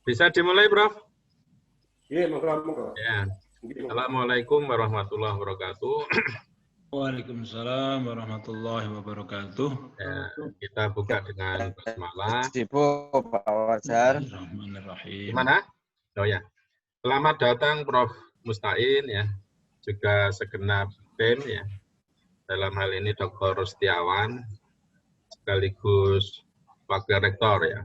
Bisa dimulai, Prof? Iya, monggo. Ya. Assalamualaikum warahmatullahi wabarakatuh. Waalaikumsalam warahmatullahi wabarakatuh. Ya, kita buka dengan basmalah. Sibuk, Pak Wajar. Bismillahirrahmanirrahim. Gimana? Oh ya. Selamat datang Prof. Mustain ya. Juga segenap tim ya. Dalam hal ini Dr. Rustiawan sekaligus Wakil Rektor ya.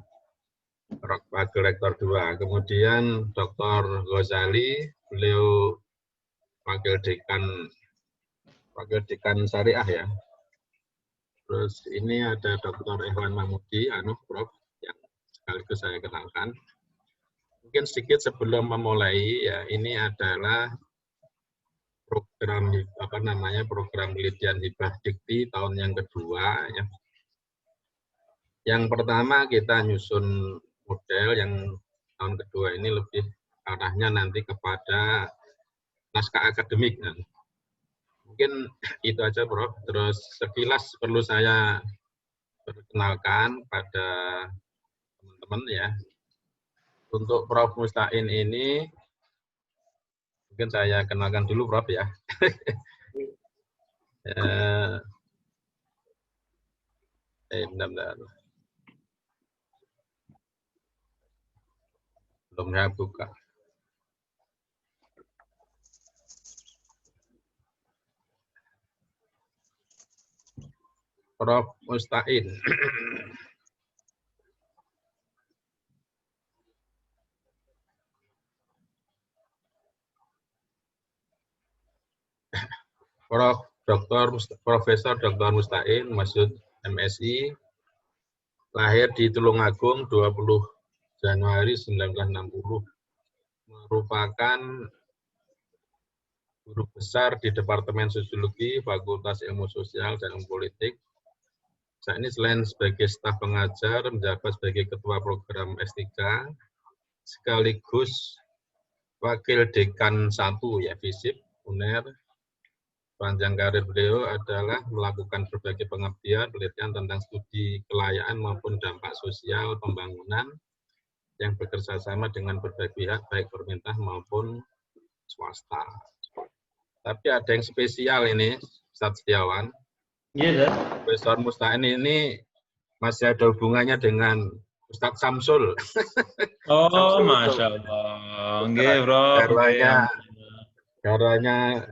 Wakil Rektor 2. Kemudian Dr. Ghazali, beliau Wakil Dekan Syariah ya. Terus ini ada Dr. Ehwan Mahmudi, Prof, yang sekaligus saya kenalkan. Mungkin sedikit sebelum memulai ya, ini adalah program program penelitian hibah dikti tahun yang kedua ya. Yang pertama kita nyusun model, yang tahun kedua ini lebih arahnya nanti kepada naskah akademik. Nah, mungkin itu aja, Prof. Terus sekilas perlu saya perkenalkan pada teman-teman ya. Untuk Prof. Mustain ini, mungkin saya kenalkan dulu, Prof. Ya. Bentar. Belum saya buka. Prof. Mustain. Profesor Dr. Mustain Masyud MSI, lahir di Tulungagung 20 Januari 1960, merupakan guru besar di Departemen Sosiologi Fakultas Ilmu Sosial dan Ilmu Politik. Saat ini selain sebagai staf pengajar, menjabat sebagai Ketua Program S3, sekaligus Wakil Dekan 1 ya, FISIP, UNER. Panjang karir beliau adalah melakukan berbagai pengabdian, penelitian tentang studi kelayaan maupun dampak sosial pembangunan yang bekerja sama dengan berbagai pihak, baik pemerintah maupun swasta. Tapi ada yang spesial ini, Ustadz Setiawan. Iya, Profesor Mustain ini masih ada hubungannya dengan Ustadz Samsul. Oh, Samsul Masya Allah. Nggih, Bro. Garanya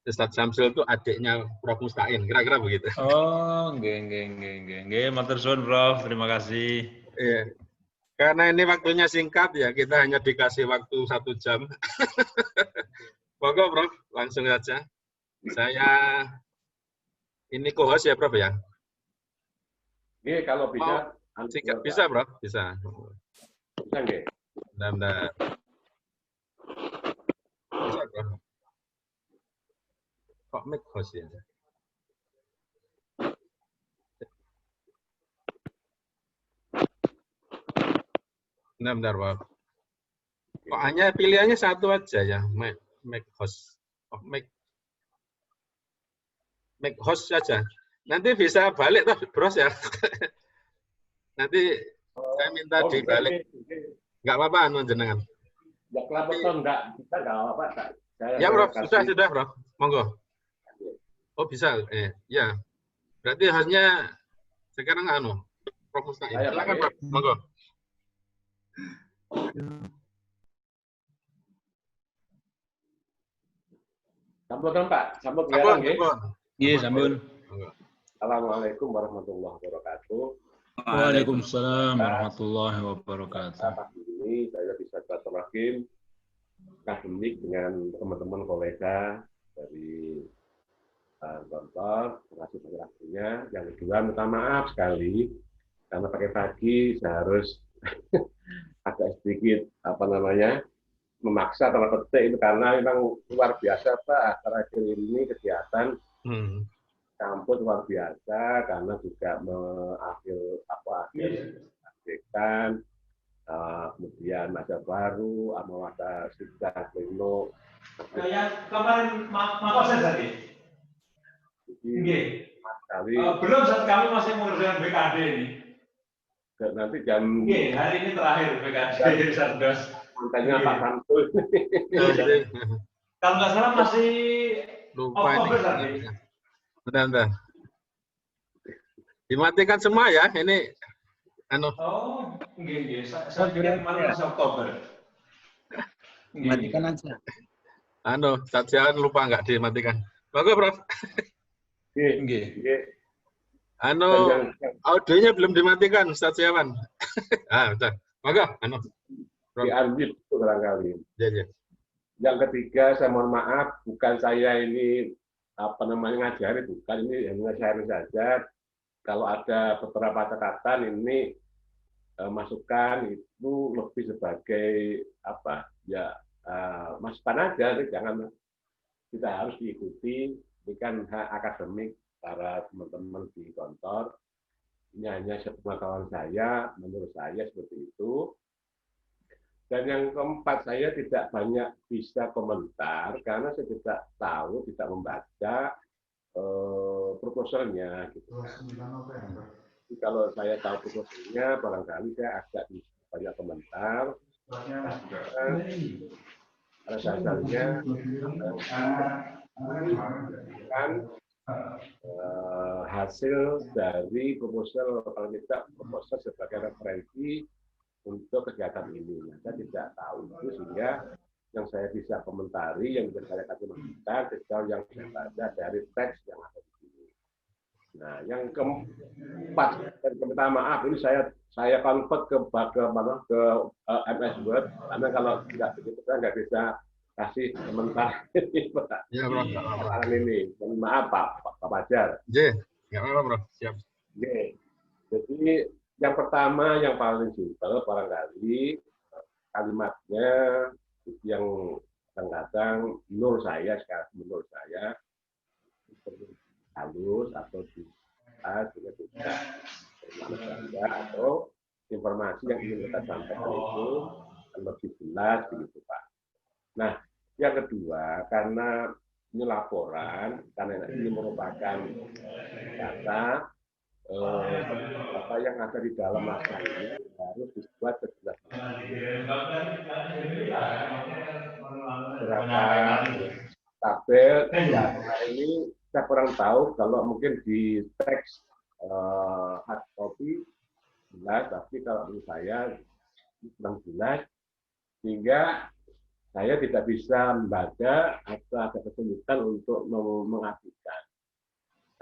Ustadz Samsul itu adiknya Prof. Mustain, kira-kira begitu. Oh, nggih. Matur suwun, Bro. Terima kasih. Iya. Karena ini waktunya singkat ya, kita hanya dikasih waktu 1 jam. Monggo, Prof, langsung saja. Saya ini co-host ya, Prof ya? Iya, kalau bisa. Bisa, Prof, bisa. Bisa nggih? Bentar. Bisa, Prof. Kok mic host ya? Bentar, Prof. Kok hanya pilihannya satu aja ya, mic host. Oh, mic host saja. Nanti bisa balik toh, Bros ya. Nanti saya minta dibalik. Enggak apa-apa, jenengan. Enggak kelapetan, enggak apa-apa. Ya, Prof, sudah, Prof. Monggo. Oh, bisa. Ya. Berarti hanya sekarang Prof. Mustain. Silakan, Prof. Monggo. Sampun, Pak. Sampun kelihatan nggih? Iya, sampun. Assalamualaikum warahmatullahi wabarakatuh. Waalaikumsalam warahmatullahi wabarakatuh. Pagi ini saya bisa bertemu akademik dengan teman-teman kolega dari kantor, termasuk penjelasannya. Yang kedua, minta maaf sekali karena pakai pagi saya harus agak sedikit memaksa tanda petik itu karena memang luar biasa Pak. Terakhir ini kegiatan kampus luar biasa karena juga akhirkan kemudian masa baru, masa sudah pleno. Yang kemarin makasih tadi. Sekali. Belum saat kami masih mengerjakan BKD ini. nanti jam Oke, hari ini terakhir PKJ Sardos. kontennya Pak Samsul. Kalau nggak salah masih Lupa Oktober ini. tadi. Bentar. Dimatikan semua ya. Ini anu. Oh, nggih. Saya kira kemarin masih Oktober. Matikan aja. Anu, sajian lupa nggak dimatikan. Bagus, Prof. Nggih. Anu, audionya belum dimatikan, Ustaz Siawan. Bentar. Bagus, anu. Di unmute itu barangkali. Ya. Yang ketiga, saya mohon maaf, bukan saya ini ngajari, bukan, ini hanya sharing saja. Kalau ada beberapa catatan ini masukan itu lebih sebagai masukan aja, jangan kita harus diikuti. Ini kan hak akademik para teman-teman di kantor. Ini hanya sepengetahuan saya, menurut saya seperti itu. Dan yang keempat, saya tidak banyak bisa komentar karena saya tidak tahu, tidak membaca proposalnya. Gitu. Jadi kalau saya tahu proposalnya, barangkali saya agak banyak komentar. Pada dasarnya kan hasil dari proposal, kalau tidak proposal sebagai referensi untuk kegiatan ini. Nah, saya tidak tahu itu, sehingga yang saya bisa komentari, yang bisa saya kasih masukan, sejauh yang saya baca dari teks yang ada di sini. Nah, yang keempat, dan minta maaf, ini saya convert ke MS Word, karena kalau tidak begitu saya nggak bisa kasih komentar Ya, Bro. ini. Maaf Pak Fajar. Ya, nggak apa-apa, Bro. Siap. Jadi yang pertama, yang paling simpel, barangkali kalimatnya yang kadang-kadang menurut saya halus atau tidak atau informasi yang ingin kita sampaikan itu lebih jelas begitu Pak. Nah, yang kedua, karena ini laporan, karena ini merupakan data apa yang ada di dalam naskah ini harus dibuat sejelas. Berapa tabel ini saya kurang tahu, kalau mungkin di teks hard copy jelas, tapi kalau menurut saya kurang jelas, sehingga saya tidak bisa membaca atau ada kesulitan untuk mengartikan.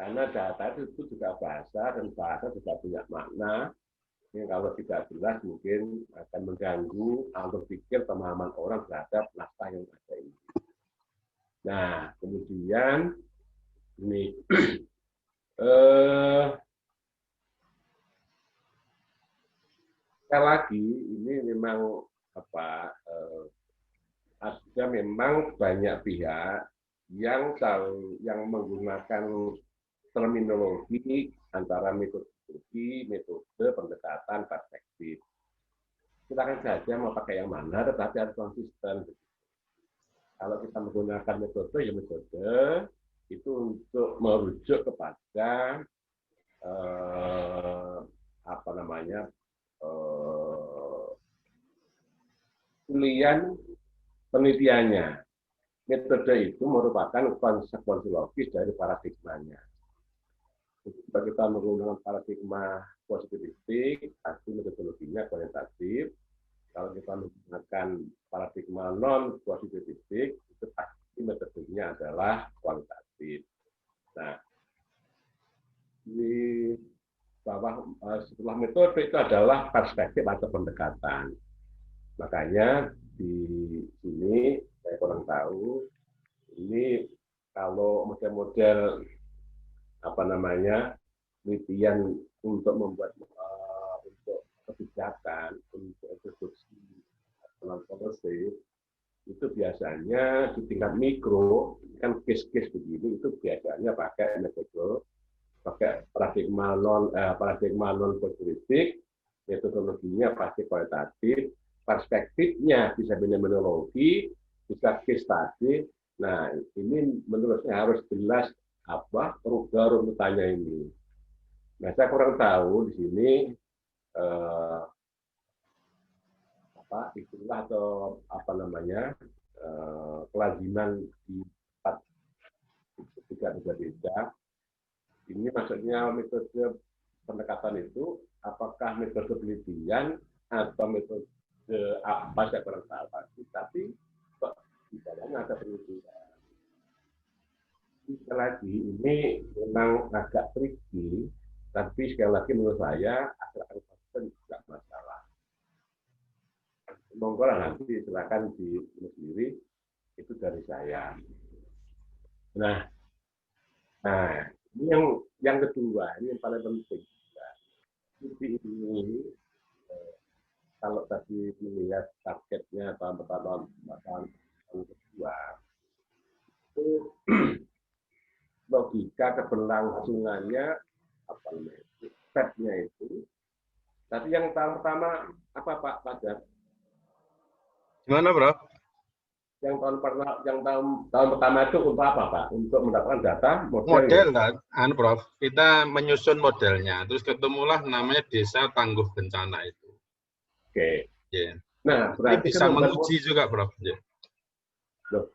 Karena data itu juga bahasa, dan bahasa juga punya makna. Yang kalau tidak jelas mungkin akan mengganggu alur pikir pemahaman orang terhadap naskah yang ada ini. Nah, kemudian ini sekali lagi ini memang ada memang banyak pihak yang menggunakan terminologi antara metodologi, metode, pendekatan, perspektif. Silakan saja mau pakai yang mana, tetapi harus konsisten. Kalau kita menggunakan metode, ya metode itu untuk merujuk kepada penelitiannya. Metode itu merupakan konsekuensi logis dari paradigmanya. Jika kita menggunakan paradigma positivistik, pasti metodologinya kualitatif. Kalau kita menggunakan paradigma non positivistik, itu pasti metodenya adalah kualitatif. Nah, di bawah setelah metode itu adalah perspektif atau pendekatan. Makanya di sini saya kurang tahu ini kalau model-model penelitian untuk membuat untuk kebijakan, untuk introduksi non policy itu biasanya di tingkat mikro, kan case-case begini itu biasanya pakai metode, pakai paradigma non positivistik, metodologinya pasti kualitatif, perspektifnya bisa fenomenologi, bisa case study. Nah, ini menurut saya harus jelas runutannya ini. Nah, saya kurang tahu di sini eh, istilah atau apa namanya kelaziman di tempat tidak berbeda. Ini maksudnya metode pendekatan itu apakah metode penelitian atau metode apa saya kurang tahu pasti, tapi kok di dalamnya ada penelitian. Sekali lagi ini memang agak tricky, tapi sekali lagi menurut saya asal konsisten tidak masalah. Monggo lah nanti silakan di sendiri, itu dari saya. Nah ini yang kedua, ini yang paling penting. Studi ini kalau tadi melihat targetnya tahun kedua, itu logika keberlangsungannya apa namanya, step-nya itu. Tadi yang tahun pertama apa Pak Fajar? Gimana, Bro? Yang tahun pertama itu untuk apa Pak? Untuk mendapatkan data model kan, Prof. Kita menyusun modelnya, terus ketemulah namanya Desa Tangguh Bencana itu. Oke. Yeah. Nah, berarti bisa menguji juga, Prof. Yeah. Loh,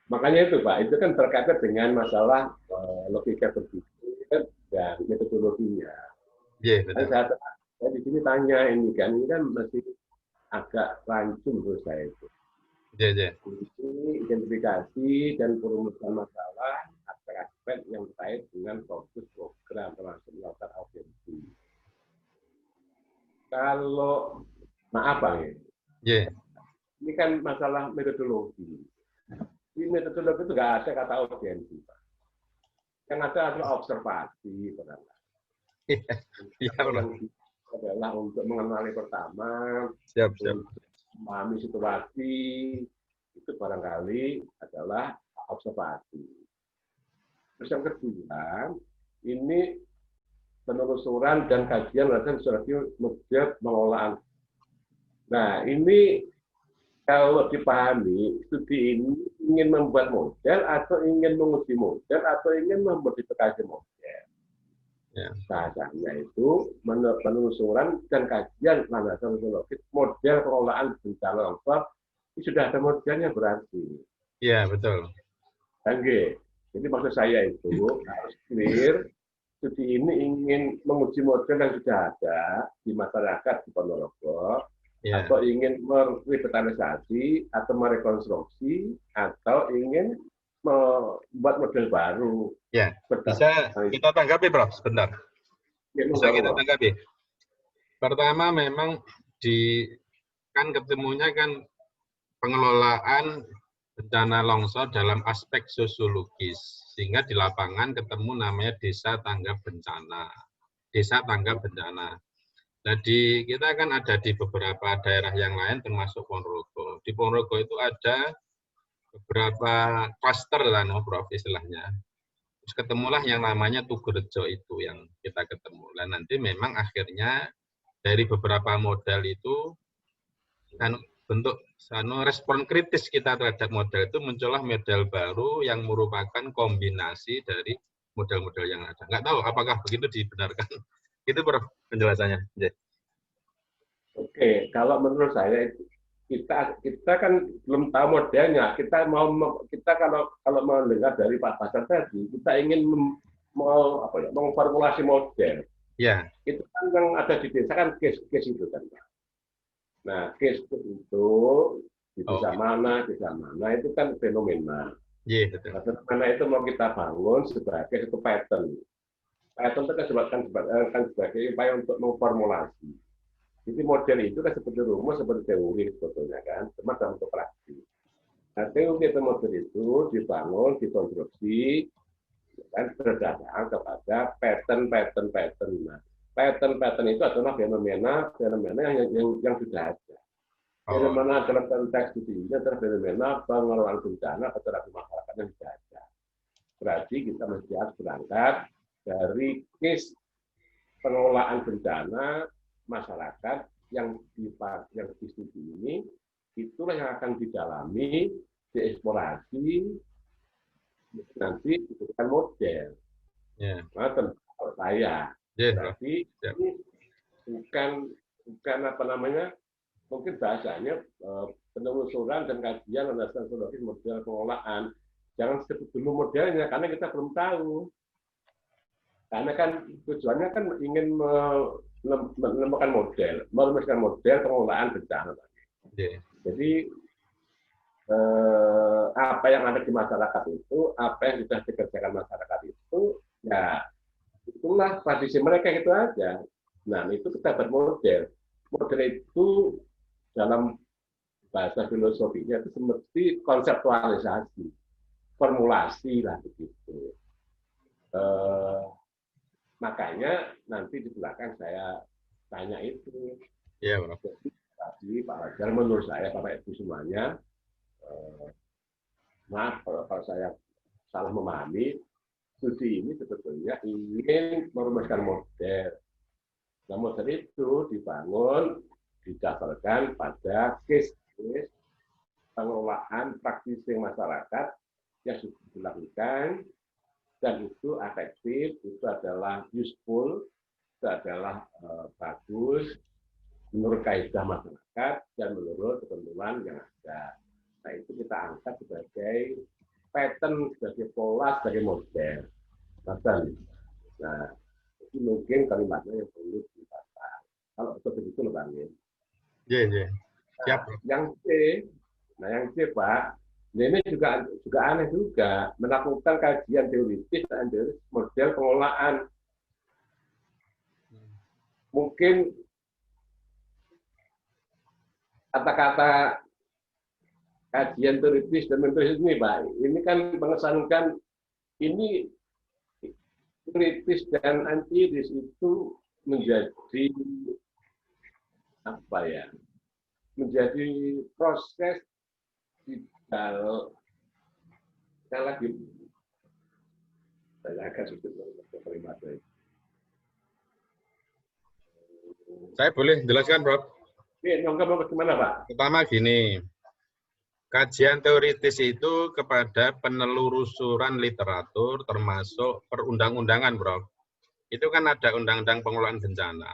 makanya itu Pak, itu kan terkait dengan masalah logika berpikir dan metodologinya. Iya, betul. Saya di sini tanya ini kan masih agak rancu menurut saya itu. Iya. Ini identifikasi dan perumusan masalah aspek-aspek yang terkait dengan fokus program termasuk melakukan audiensi. Kalau maaf Bang ya, ini kan masalah metodologi. Di metodologi itu nggak ada kata audiensi, Pak. Yang ada adalah observasi, yang adalah untuk mengenali pertama, memahami situasi, itu barangkali adalah observasi. Terus yang kedua, ini penelusuran dan kajian berdasarkan strategi model pengelolaan. Nah, ini kalau dipahami, studi ini ingin membuat model atau ingin menguji model atau ingin memodifikasi model. Ya. Bahasanya itu penelusuran dan kajian landasan metodologis model pengelolaan bencana longsor. Ini sudah ada modelnya berarti. Iya, betul. Oke. Jadi maksud saya itu harus clear. Studi ini ingin menguji model yang sudah ada di masyarakat di Ponorogo, atau ingin merevitalisasi atau merekonstruksi, atau ingin membuat model baru. Ya, bisa kita tanggapi, Prof, sebentar. Bisa kita tanggapi. Pertama, memang kan ketemunya kan pengelolaan bencana longsor dalam aspek sosiologis, sehingga di lapangan ketemu namanya Desa Tanggap Bencana. Desa Tanggap Bencana. Jadi kita kan ada di beberapa daerah yang lain termasuk Ponorogo. Di Ponorogo itu ada beberapa klaster lah, Prof, istilahnya. Terus ketemulah yang namanya Tugurejo itu yang kita ketemu. Dan nanti memang akhirnya dari beberapa model itu kan bentuk respon kritis kita terhadap model itu muncullah model baru yang merupakan kombinasi dari model-model yang ada. Nggak tahu apakah begitu dibenarkan. Itu Prof penjelasannya. Oke, kalau menurut saya kita kan belum tahu modelnya. Kita kalau mendengar dari Pak Fajar tadi, kita ingin memformulasi model. Ya. Itu kan yang ada di desa kan case itu kan, Pak. Nah, case itu di desa mana itu kan fenomena. Iya, betul. Nah, fenomena itu mau kita bangun sebagai satu pattern. Pattern itu kan sebagai upaya untuk memformulasi. Jadi model itu kan seperti rumus, seperti teori sebetulnya kan, cuma dalam bentuk praktis. Nah, teori atau model itu dibangun, dikonstruksi, kan berdasarkan kepada pattern. Nah, pattern itu adalah fenomena yang sudah ada. Fenomena dalam konteks studi ini adalah fenomena pengelolaan bencana atau masyarakat yang sudah ada. Berarti kita mesti harus berangkat dari case pengelolaan bencana masyarakat yang di studi ini, itulah yang akan didalami, dieksplorasi, nanti dijadikan model. Nah, kalau saya berarti ini bukan apa namanya, mungkin bahasanya penelusuran dan kajian landasan sosiologis model pengelolaan. Jangan sebut dulu modelnya karena kita belum tahu. Karena kan tujuannya kan ingin menemukan model, merumuskan model pengelolaan bencana. Jadi apa yang ada di masyarakat itu, apa yang sudah dikerjakan masyarakat itu, ya itulah tradisi mereka itu aja. Nah, itu kita bermodel. Model itu dalam bahasa filosofinya itu seperti konseptualisasi, formulasi lah begitu. Makanya nanti di belakang saya tanya itu. Iya, Bro. Tadi Pak Wajar, menurut saya, Bapak Ibu semuanya, maaf kalau saya salah memahami, studi ini sebetulnya ingin merumuskan model. Nah, model itu dibangun, didasarkan pada case-case pengelolaan praktisi masyarakat yang sudah dilakukan, dan itu efektif, itu adalah useful, itu adalah bagus menurut kaidah masyarakat dan menurut ketentuan yang ada. Nah, itu kita angkat sebagai pattern, sebagai pola, sebagai model. Nah, itu mungkin kalimatnya yang perlu dibaca. Kalau begitu loh, Bang. Iya. Siap. Yang C, Pak, ini juga aneh juga, melakukan kajian teoritis dan model pengelolaan. Mungkin kata-kata kajian teoritis dan metodis ini, Pak, ini kan mengesankan ini teoritis dan empiris itu menjadi apa ya? Menjadi proses di dalam saya lagi saya akan Saya boleh jelaskan, Prof? Oke, gimana, Pak? Pertama gini, kajian teoritis itu kepada penelusuran literatur termasuk perundang-undangan, Prof. Itu kan ada undang-undang pengelolaan bencana,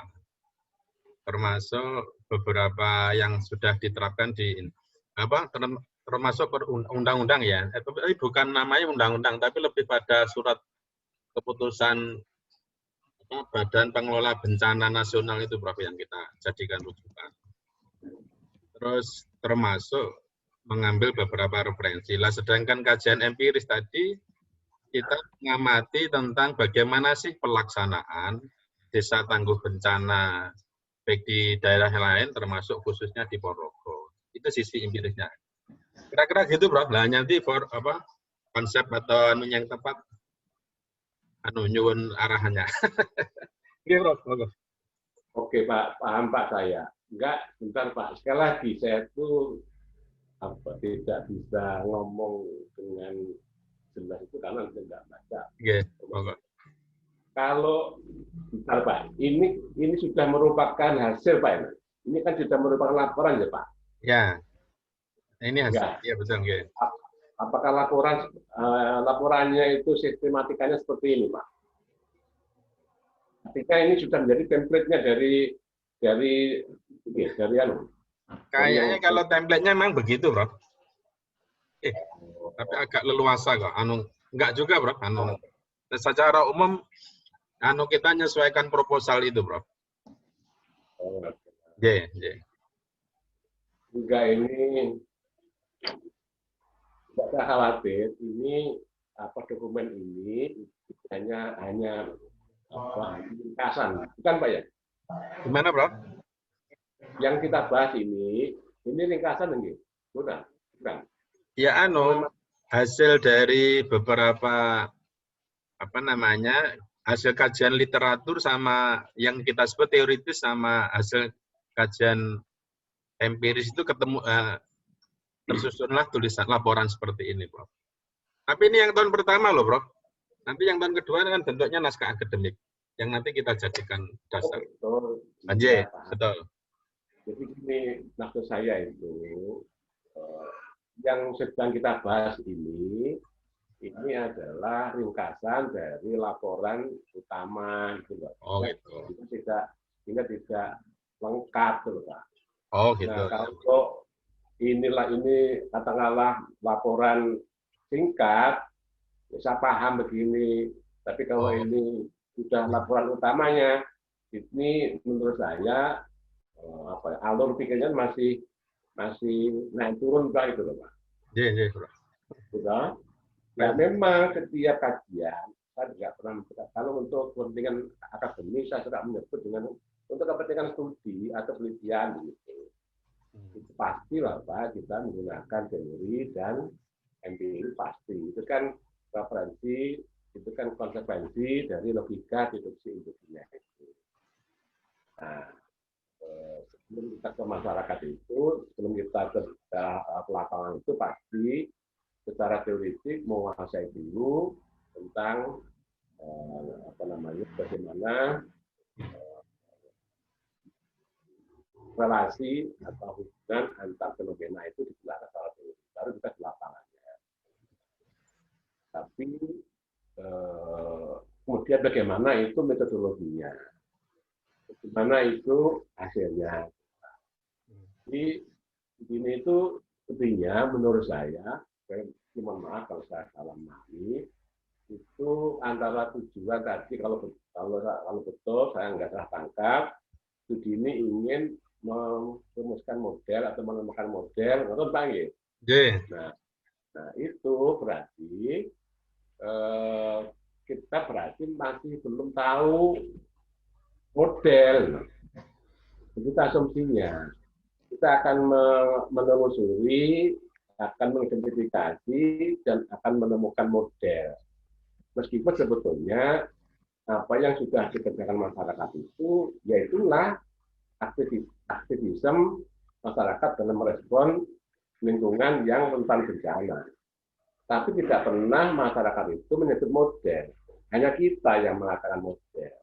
termasuk beberapa yang sudah diterapkan di termasuk undang-undang ya. Tapi bukan namanya undang-undang, tapi lebih pada surat keputusan Badan Pengelola Bencana Nasional itu, Prof, yang kita jadikan rujukan. Terus termasuk mengambil beberapa referensi. Lah, sedangkan kajian empiris tadi kita mengamati tentang bagaimana sih pelaksanaan desa tangguh bencana baik di daerah lain termasuk khususnya di Ponorogo. Itu sisi empirisnya. Kira-kira gitu, Bro. Lah nanti konsep atau yang tepat nyuwun arahannya. Oke, Bro. Oke, Pak, paham Pak saya. Enggak, bentar Pak. Sekali lagi saya tuh tidak bisa ngomong dengan jelas itu karena tidak baca. Oke, Kalau bentar Pak, ini sudah merupakan hasil Pak. Ini kan sudah merupakan laporan ya Pak. Ya. Ini hasil. Ya, betul. Okay. Apakah laporannya itu sistematikanya seperti ini Pak? Ketika ini sudah menjadi template-nya dari Kayaknya kalau template-nya memang begitu, Bro. Tapi agak leluasa kok. Enggak juga, Bro. Secara umum kita menyesuaikan proposal itu, Bro. Enggak, ini tidak khawatir. Ini dokumen ini hanya ringkasan, bukan Pak ya? Gimana, Bro? Yang kita bahas ini ringkasan enggak? Bukan. Ya, hasil dari beberapa hasil kajian literatur sama yang kita sebut teoritis sama hasil kajian empiris itu ketemu tersusunlah tulisan laporan seperti ini, Prof. Tapi ini yang tahun pertama loh, Prof. Nanti yang tahun kedua kan bentuknya naskah akademik yang nanti kita jadikan dasar. Betul. Betul. Jadi ini maksud saya itu yang sedang kita bahas ini adalah ringkasan dari laporan utama gitu loh. Oh, gitu. Kita sehingga tidak lengkap tuh Pak. Oh gitu. Nah kalau ini katakanlah laporan singkat, ya saya paham begini. Tapi kalau ini sudah laporan utamanya, ini menurut saya alur pikirnya masih naik turun Pak itu loh Pak. Iya, Bro. Sudah. Nah memang setiap kajian saya tidak pernah menyebut kalau untuk kepentingan akademis saya tidak menyebut dengan untuk kepentingan studi atau penelitian gitu. Itu pastilah Pak kita menggunakan teori dan empirik pasti. Itu kan referensi, itu kan konsekuensi dari logika deduksi induksinya itu. Nah, sebelum kita ke masyarakat itu, sebelum kita ke lapangan itu pasti secara teoretik menguasai dulu tentang bagaimana relasi atau hubungan antar fenomena itu dijelaskan secara teori. Baru kita di lapangannya. Tapi kemudian bagaimana itu metodologinya, bagaimana itu hasilnya. Jadi ini itu intinya menurut saya mohon maaf kalau saya salah memahami, itu antara tujuan tadi kalau betul saya nggak salah tangkap, studi ini ingin merumuskan model atau menemukan model, atau panggil. Nah itu berarti kita berarti masih belum tahu model. Itu asumsinya. Kita akan menelusuri, akan mengidentifikasi, dan akan menemukan model. Meskipun sebetulnya apa yang sudah dikerjakan masyarakat itu, yaitulah aktivisme masyarakat dalam merespon lingkungan yang rentan bencana. Tapi tidak pernah masyarakat itu menyebut model. Hanya kita yang mengatakan model.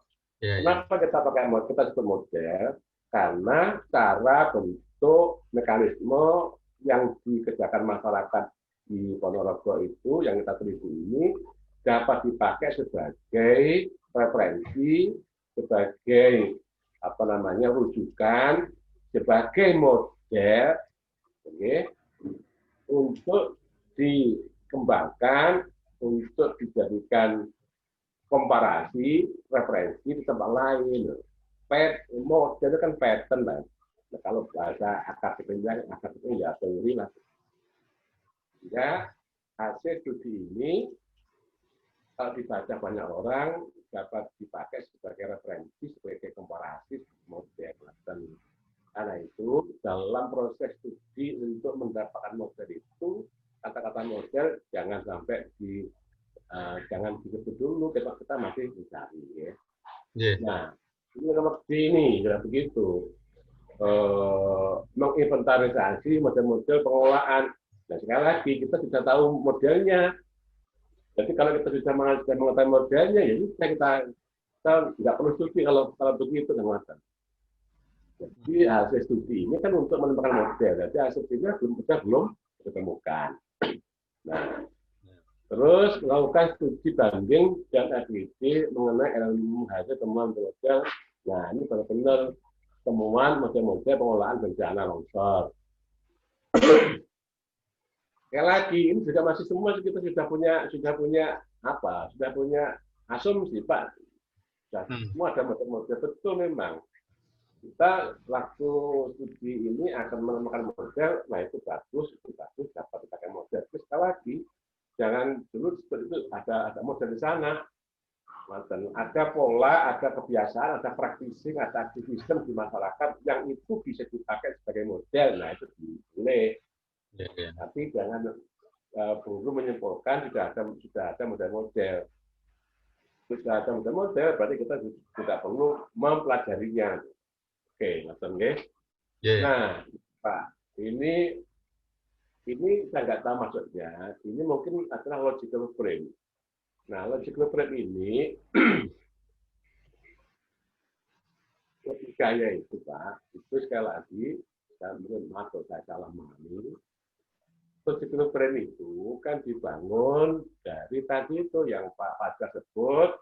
Kenapa kita pakai model? Kita sebut model karena cara bentuk mekanisme yang dikerjakan masyarakat di Ponorogo itu yang kita teliti ini dapat dipakai sebagai referensi, sebagai rujukan, sebagai model, untuk dikembangkan, untuk dijadikan komparasi, referensi di tempat lain. Model itu kan pattern lah. Nah, kalau bahasa akademiknya ya teori lah. Ya, hasil studi ini kalau dibaca banyak orang dapat dipakai sebagai referensi, sebagai komparasi model. Dan karena itu dalam proses studi untuk mendapatkan model itu, kata-kata model jangan sampai jangan disebut dulu, kita masih mencari ya. Nah, ini seperti ini, kira begitu. Menginventarisasi model-model pengelolaan. Nah, sekali lagi kita sudah tahu modelnya. Jadi kalau kita sudah mengetahui modelnya, ya kita nggak perlu studi kalau begitu, teman-teman. Jadi hasil studi ini kan untuk menemukan model. Jadi hasil studinya belum ditemukan. Nah, terus melakukan studi banding dan evaluasi mengenai ilmu hasil temuan model. Nah, ini benar-benar temuan model-model pengelolaan bencana longsor. Sekali lagi, ini juga masih semua kita sudah punya asumsi Pak. Semua ada model-model, betul memang. Kita waktu studi ini akan menemukan model, nah itu bagus dapat dipakai model. Terus sekali lagi, jangan dulu seperti itu ada model di sana. Ada pola, ada kebiasaan, ada praktisi, ada aktivisme di masyarakat yang itu bisa dipakai sebagai model. Nah itu boleh. Tapi jangan buru menyimpulkan sudah ada model-model. Sudah ada model-model, berarti kita tidak perlu mempelajarinya. Oke, ngerti nggih? Nah, Pak, ini saya nggak tahu maksudnya. Ini mungkin adalah logical frame. Nah, logical frame ini logikanya itu, Pak, itu sekali lagi, saya mungkin maaf kalau saya salah memahami. Logical frame itu kan dibangun dari tadi itu yang Pak Fajar sebut,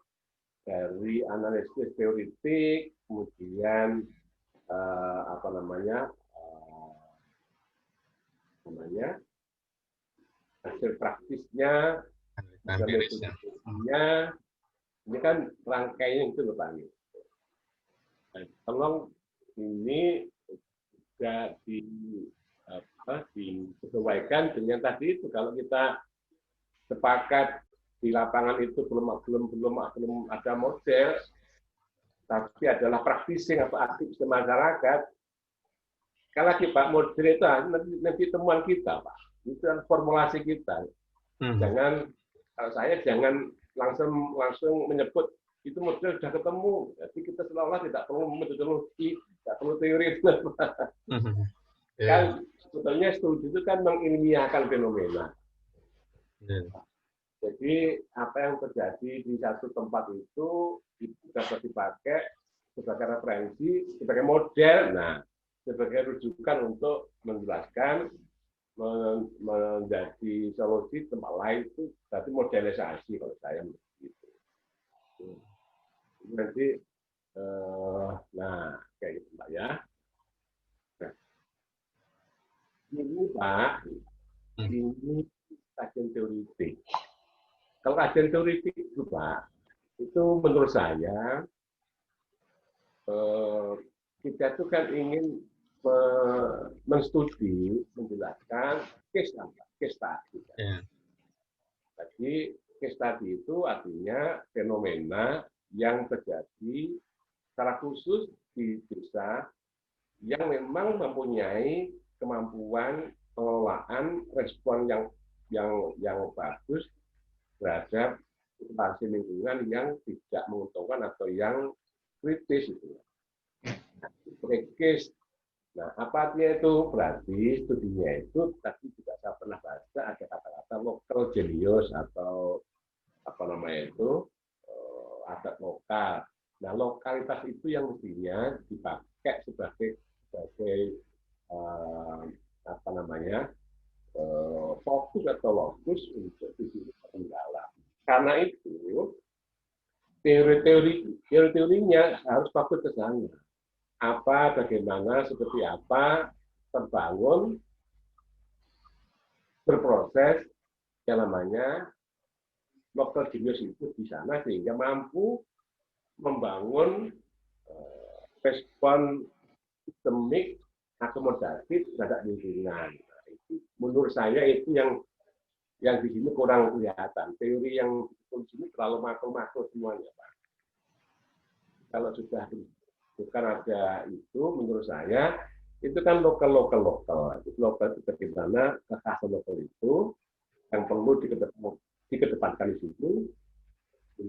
dari analisis teoritik, kemudian hasil praktisnya, Empirisnya. metodologinya, ini kan rangkaian itu loh Pak. Tolong ini juga disesuaikan dengan tadi itu. Kalau kita sepakat di lapangan itu belum ada model, tapi adalah practicing atau aktivis masyarakat. Sekali lagi Pak, model itu nanti temuan kita Pak, itu formulasi kita. Jangan, kalau saya jangan langsung menyebut itu model sudah ketemu. Jadi kita seolah-olah tidak perlu metodologi, tidak perlu teori. Kan sebetulnya studi itu kan mengilmiahkan fenomena. Jadi apa yang terjadi di satu tempat itu dapat dipakai sebagai referensi, sebagai model, nah sebagai rujukan untuk menjelaskan menjadi solusi tempat lain itu berarti modelisasi kalau saya begitu. Nanti nah kayak gitu Pak ya. Nah, ini Pak, ini kajian teoritik. Kalau kajian teoritik itu Pak, itu menurut saya kita itu kan ingin menstudi, menjelaskan case study. Jadi case study itu artinya fenomena yang terjadi secara khusus di desa yang memang mempunyai kemampuan pengelolaan respon yang bagus terhadap situasi lingkungan yang tidak menguntungkan atau yang kritis itu. Case. Nah, apa artinya itu? Berarti studinya itu tadi juga saya pernah baca ada kata-kata local genius atau apa namanya itu adat lokal. Nah, lokalitas itu yang mestinya dipakai sebagai fokus atau lokus untuk studi mendalam. Karena itu teori-teorinya harus fokus ke sana. Apa, bagaimana, seperti apa terbangun, berproses yang namanya local genius itu di sana sehingga mampu membangun respon sistemik akomodatif terhadap lingkungan. Nah, itu menurut saya itu yang di sini kurang kelihatan. Teori yang di sini terlalu makro semuanya, Pak. Kalau sudah bukan ada itu, menurut saya itu kan lokal. Itu lokal itu bagaimana kekhasan lokal itu yang perlu dikedepankan di situ.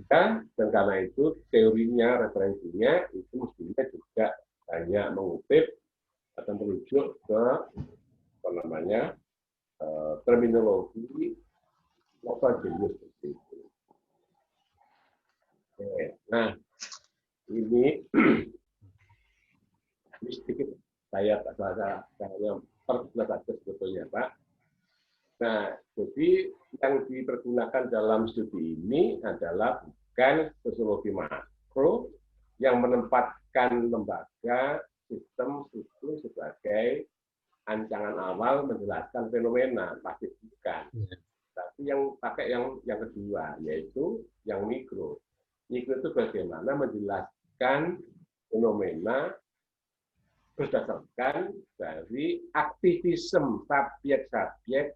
Dan karena itu teorinya, referensinya itu mestinya juga banyak mengutip atau merujuk ke terminologi lokal genius seperti itu. Oke. Nah, ini sedikit saya perjelas saja sebetulnya Pak. Nah, jadi yang dipergunakan dalam studi ini adalah bukan sosiologi makro yang menempatkan lembaga sistem sebagai ancangan awal menjelaskan fenomena, pasti bukan. Tapi yang pakai yang kedua, yaitu yang mikro. Mikro itu bagaimana menjelaskan fenomena berdasarkan dari aktivisme subjek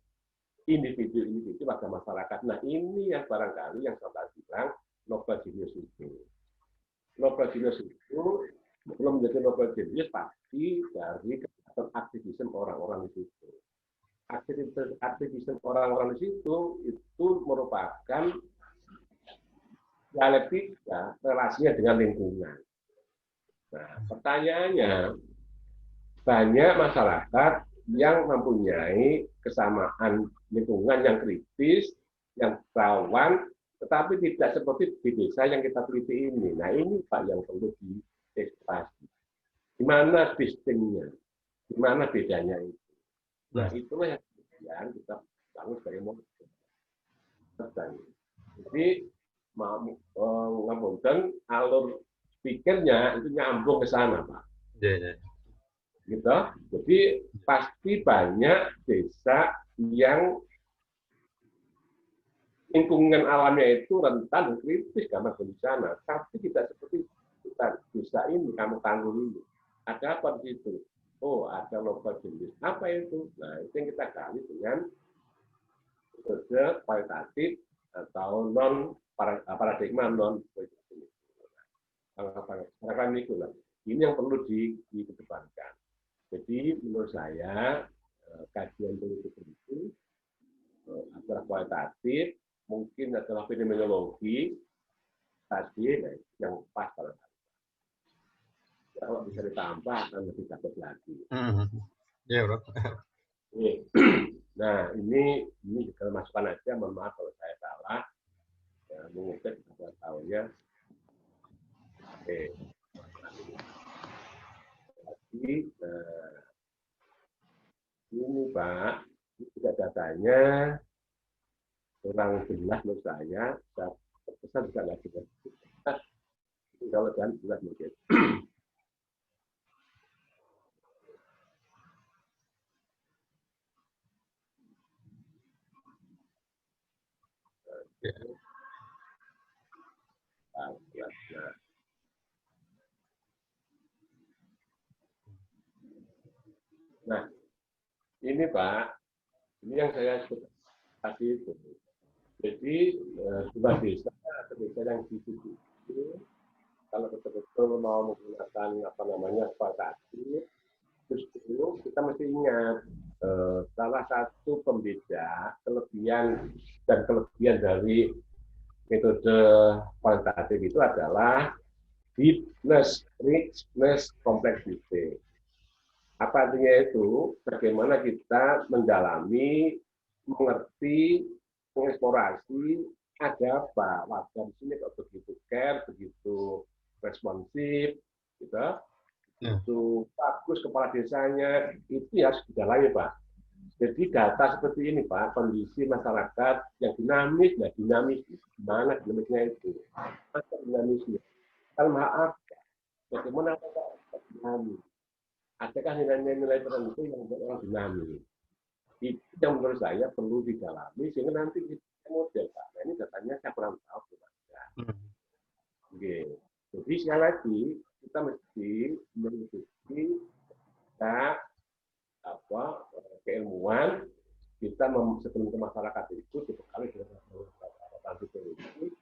individu pada masyarakat. Nah, ini yang barangkali yang saya bilang local genius itu. Local genius itu belum menjadi local genius pasti dari kegiatan aktivisme orang-orang di situ. Aktivisme orang-orang di situ itu merupakan dialektika relasinya dengan lingkungan. Nah, pertanyaannya, banyak masyarakat yang mempunyai kesamaan lingkungan yang kritis, yang rawan, tetapi tidak seperti di desa yang kita teliti ini. Nah, ini Pak yang perlu dieksplorasi. Di mana distingnya? Di mana bedanya itu? Nah, itulah yang kita bangun sebagai model. Jadi, ngapunten alur pikirnya itu nyambung ke sana, Pak. Iya, iya. Gitu. Jadi pasti banyak desa yang lingkungan alamnya itu rentan dan kritis karena bencana. Tapi tidak seperti kita desa ini, kamu tanggung ini. Ada apa di situ? Oh, ada lokal jenis. Apa itu? Nah, itu yang kita gali dengan metode kualitatif atau paradigma non kualitatif. Karena itu lah. Ini yang perlu dikedepankan. Jadi menurut saya kajian politik itu adalah kualitatif, mungkin adalah fenomenologi tadi yang pas kalau bisa ditambah akan lebih dapat lagi. Iya, Bro. Nah, ini juga masukan aja, mohon maaf kalau saya salah. Ya, mengutip pada tahunnya. Oke. Jadi, ini Pak, ini juga datanya kurang jelas menurut saya. Pesan juga lagi. Kalau jangan jelas mungkin. Nah, ini Pak, ini yang saya sebut tadi itu. Jadi sebuah desa atau desa yang dituju itu, kalau betul-betul mau menggunakan apa namanya kualitatif, justru kita mesti ingat salah satu pembeda kelebihan dan kelebihan dari metode kualitatif itu adalah deepness, richness, complexity. Apa artinya itu? Bagaimana kita mendalami, mengerti, mengeksplorasi ada apa? Warga di sini kok begitu care, begitu responsif, gitu. Itu bagus kepala desanya, itu ya harus didalami, Pak. Jadi data seperti ini, Pak, kondisi masyarakat yang dinamis, nah dinamis gimana dinamisnya itu? Apa dinamisnya? Kalau maaf, bagaimana kita dinamis? Adakah nilai-nilai tertentu yang membuat orang dinamis? Itu yang menurut saya perlu didalami sehingga nanti kita model, Pak. Nah, ini datanya saya kurang tahu. Oke. Jadi sekali lagi kita mesti mengikuti keilmuan kita sebelum ke masyarakat itu dibekali dengan metodologi.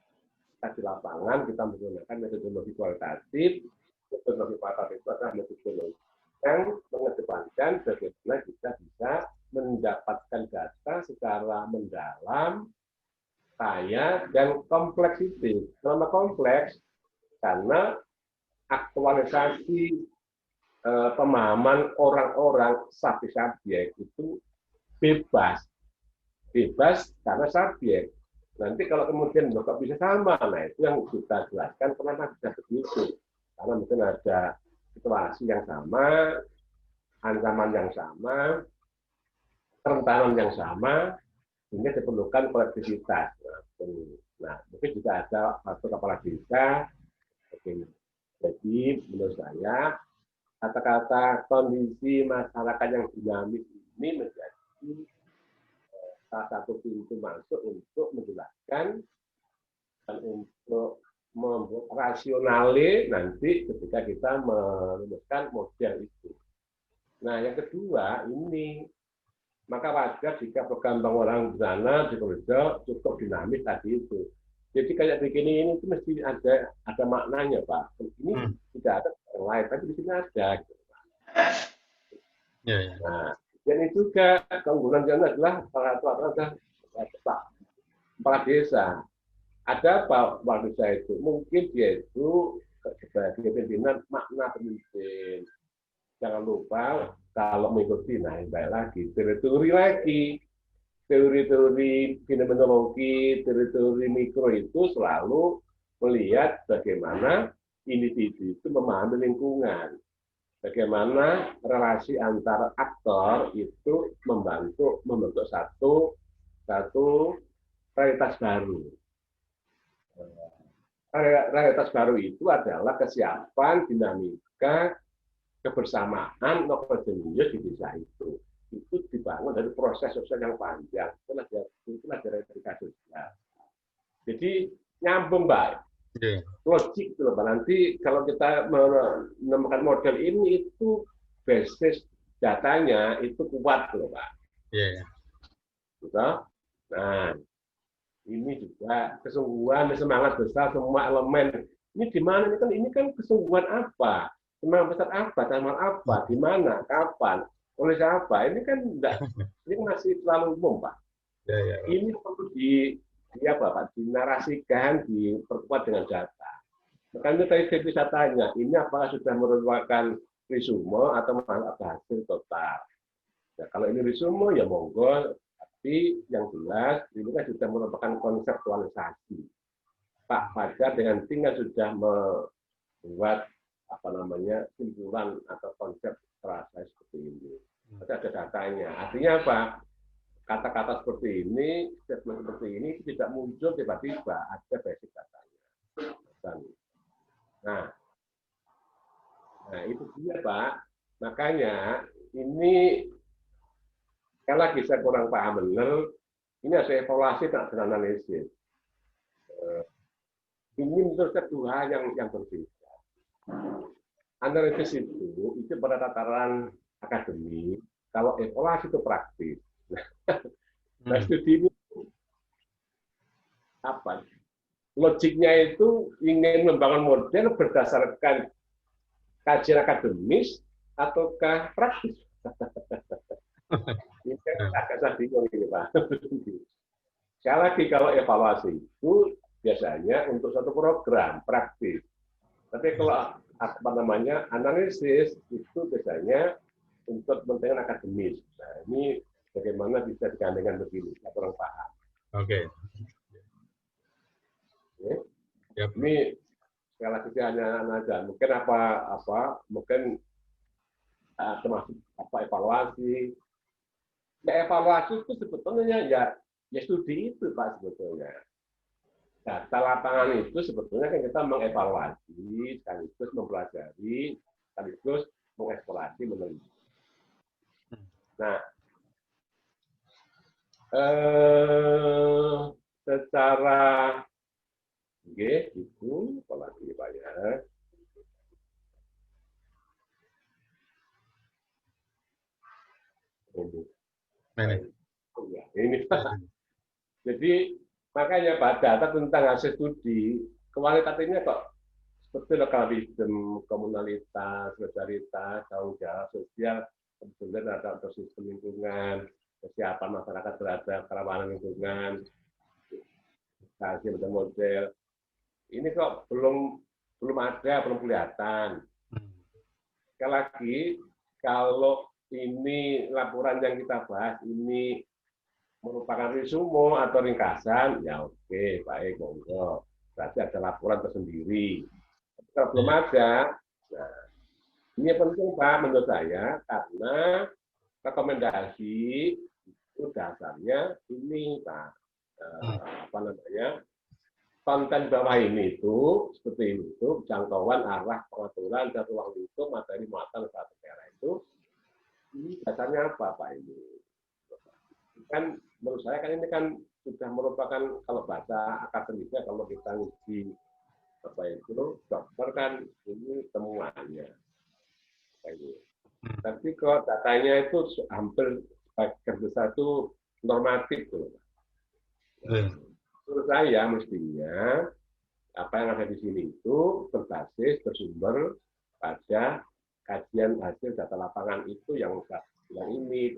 Kita di lapangan kita menggunakan metodologi kualitatif. Metodologi kualitatif itu adalah metodologi yang mengedepankan bagaimana kita bisa mendapatkan data secara mendalam, kaya, dan kompleksitas. Kenapa kompleks? Karena aktualisasi pemahaman orang-orang subjek itu bebas karena subjek. Nanti kalau kemudian kok bisa sama, nah itu yang kita jelaskan kenapa bisa begitu. Karena mungkin ada situasi yang sama, ancaman yang sama, kerentanan yang sama, sehingga diperlukan kolektivitas. Nah, mungkin juga ada faktor kepala desa. Jadi, menurut saya, kata-kata kondisi masyarakat yang dinamis ini menjadi salah satu pintu masuk untuk menjelaskan dan untuk membuat rasionale nanti ketika kita merumuskan model itu. Nah, yang kedua ini, maka wajar jika program pengurangan bencana di Purworejo cukup dinamis tadi itu. Jadi kayak begini ini itu mesti ada maknanya, Pak. Ini tidak ada yang lain, tapi di sini ada. Gitu, Pak. Ya, ya. Nah, dan itu juga keunggulan bencana adalah salah satu adalah kepala desa. Ada apa kepala desa itu? Mungkin dia itu sebagai pimpinan makna pemimpin. Jangan lupa kalau mengikuti, nah yang baik lagi, teori lagi. Teori-teori fenomenologi, teori-teori mikro itu selalu melihat bagaimana individu itu memahami lingkungan. Bagaimana relasi antara aktor itu membentuk satu realitas baru. realitas baru itu adalah kesiapan, dinamika, kebersamaan homogeneous di desa itu. Itu dibangun dari proses sosial yang panjang. Itulah dinamika sosial. Jadi nyambung, Mbak. Logik itu, Pak. Nanti kalau kita menemukan model ini itu basis datanya itu kuat, loh, Pak. Betul? Nah, ini juga kesungguhan, semangat besar semua elemen. Ini di mana? Ini kan kesungguhan apa? Semangat besar apa? Semangat apa? Di mana? Kapan? Oleh siapa? Ini kan enggak, ini masih terlalu umum, Pak. Ini perlu dinarasikan, diperkuat dengan data. Makanya tadi saya tanya, ini apakah sudah merupakan resume atau hasil total? Ya, kalau ini resume ya monggo. Tapi yang jelas ini kan sudah merupakan konseptualisasi. Pak Fajar dengan tinggal sudah membuat simpulan atau konsep terasa seperti ini. Ada datanya. Artinya apa? Kata-kata seperti ini, statement seperti ini tidak muncul tiba-tiba, ada basic datanya. Nah itu dia, Pak. Makanya ini sekali lagi saya kurang paham benar, ini harus evaluasi dan analisis. Ini menurut saya dua hal yang berbeda. Analisis itu pada tataran akademik, kalau evaluasi itu praktis. Nah, studi ini apa? Logiknya itu ingin membangun model berdasarkan kajian akademis ataukah praktis? Ini agak saya bingung ini, Pak. Sekali lagi kalau evaluasi itu biasanya untuk satu program praktis. Tapi kalau analisis itu biasanya untuk kepentingan akademis. Nah, ini bagaimana bisa digandengkan begini? Saya kurang paham. Oke. Ini sekali lagi hanya aja. Mungkin mungkin termasuk evaluasi. Ya, evaluasi itu sebetulnya ya studi itu, Pak, sebetulnya. Data lapangan itu sebetulnya kan kita mengevaluasi, sekaligus mempelajari, sekaligus mengeksplorasi, meneliti. Nah, secara itu apalagi Pak ya. Ini Pak. Jadi makanya Pak, data tentang hasil studi kualitatifnya kok seperti lokalisme, komunalitas, solidaritas, tanggung jawab sosial, kemudian ada untuk sistem lingkungan, kesiapan masyarakat terhadap kerawanan lingkungan, hasil model. Ini kok belum ada, belum kelihatan. Sekali lagi, kalau ini laporan yang kita bahas ini merupakan resume atau ringkasan, ya oke, baik, monggo. Berarti ada laporan tersendiri. Tapi kalau belum ada, nah, ini penting, Pak, menurut saya, karena rekomendasi itu dasarnya ini, Pak, konten bawah ini itu seperti ini itu jangkauan arah pengaturan dan ruang lingkup materi muatan usaha negara itu ini dasarnya apa, Pak, ini kan menurut saya kan ini kan sudah merupakan kalau bahasa akademisnya kalau kita uji dokter kan ini temuannya tapi kok datanya itu hampir sebagian besar itu normatif tuh. Menurut saya mestinya apa yang ada di sini itu berbasis bersumber pada kajian hasil data lapangan itu yang ini.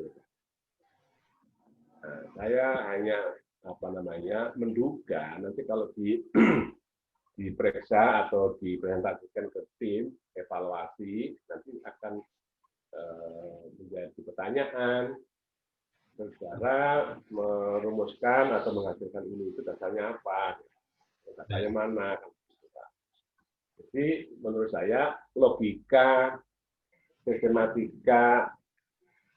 Nah, saya hanya menduga nanti kalau diperiksa atau dipresentasikan ke tim evaluasi nanti akan menjadi pertanyaan secara merumuskan atau menghasilkan ini itu dasarnya apa, datanya mana. Jadi menurut saya logika sistematika